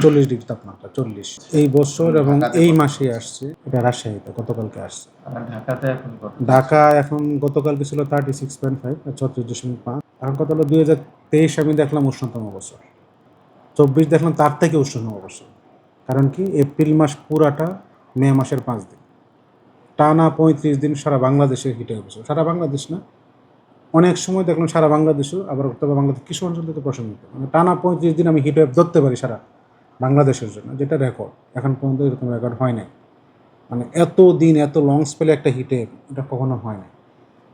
40 degree তাপমাত্রা 40 এই বছর এবং এই মাসে আসছে। এটা রাজশাহীতে গতকালকে আসছে। ঢাকা এখন গতকালকে ছিল 36.5 34.5। এখন কত হলো 2023 আমি দেখলাম উষ্ণতম বছর, 24 দেখলাম তার থেকে উষ্ণতম বছর। কারণ কি এপ্রিল মাস পুরাটা মে মাসের 5 দিন টানা 35 দিন সারা বাংলাদেশে হিটে বছর, সারা বাংলাদেশ না, অনেক সময় দেখলাম সারা বাংলাদেশেও, আবার তবে বাংলাদেশ কিছু অঞ্চল থেকে প্রশমিত, মানে টানা 35 দিন আমি হিট ওয়েভ ধরতে পারি সারা বাংলাদেশের জন্য, যেটা রেকর্ড। এখন পর্যন্ত এরকম রেকর্ড হয় নাই, মানে এত দিন এত লং স্পেলে একটা হিট ওয়েভ এটা কখনো হয় না।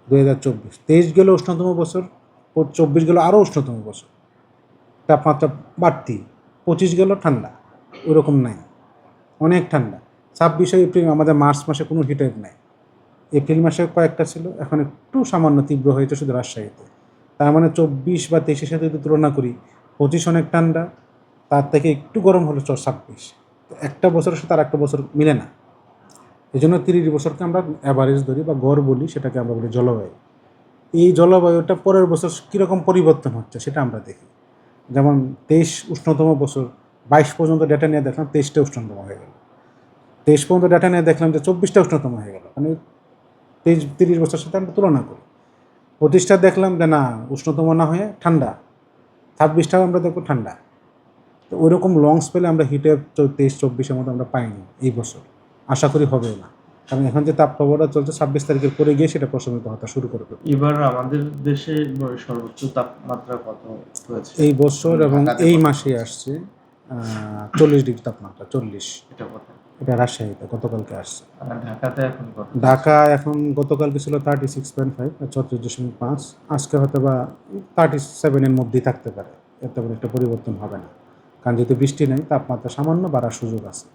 2024 23 গেল উষ্ণতম বছর, 24 গেল আরও উষ্ণতম বছর, তাপমাত্রা বাড়তি, 25 গেল ঠান্ডা, ওরকম নাই, অনেক ঠান্ডা। 26 এপ্রিল আমাদের মার্চ মাসে কোনো হিট ওয়েভ নাই, এপ্রিল মাসে কয়েকটা ছিল, এখন একটু সামান্য তীব্র হয়েছে শুধু রাজশাহীতে। তার মানে 24 বা 23-এর সাথে যদি তুলনা করি, 25 অনেক ঠান্ডা, তার থেকে একটু গরম হলো 26। একটা বছরের সাথে আর একটা বছর মিলে না। এই জন্য 30 বছরকে আমরা অ্যাভারেজ ধরি বা গড় বলি, সেটাকে আমরা বলি জলবায়ু। এই জলবায়ুটা পরের বছর কীরকম পরিবর্তন হচ্ছে সেটা আমরা দেখি। যেমন 23 উষ্ণতম বছর, 22 পর্যন্ত ডেটা নিয়ে দেখলাম 23টা উষ্ণতম হয়ে গেল, 23 পর্যন্ত ডেটা নিয়ে দেখলাম যে 24টা উষ্ণতম হয়ে গেল। মানে 30 বছরের সাথে আমরা তুলনা করি। 25টা দেখলাম যে না উষ্ণতম না হয়ে ঠান্ডা, 26টাও আমরা দেখবো ঠান্ডা। তো ওইরকম লং স্পেলে আমরা হিটে 23-24-এর মতো আমরা পাইনি এই বছর, আশা করি হবে না। কারণ এখন যে তাপপ্রবাহটা চলছে 26 তারিখের পরে গিয়ে সেটা প্রশমিত হতে শুরু করবে। এবার আমাদের দেশে সর্বোচ্চ তাপমাত্রা কত হয়েছে এই বছর এবং এই মাসে আসছে 40 ডিগ্রি তাপমাত্রা 40। এটা রাজশাহীতে গতকালকে আসছে। ঢাকা এখন গতকালকে ছিল 36.5 34.5, আজকে হয়তো বা 37-এর মধ্যেই থাকতে পারে, এত বড় একটা পরিবর্তন হবে না। কারণ যেহেতু বৃষ্টি নেই, তাপমাত্রা সামান্য বাড়ার সুযোগ আছে।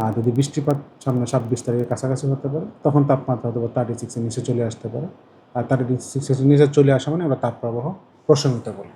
আর যদি বৃষ্টিপাত সামনে 26 তারিখের কাছাকাছি হতে পারে, তখন তাপমাত্রা হয়তো বা 36-এর নিচে চলে আসতে পারে। আর 36-এর নিচে চলে আসা মানে আমরা তাপপ্রবাহ প্রশমিত বলি।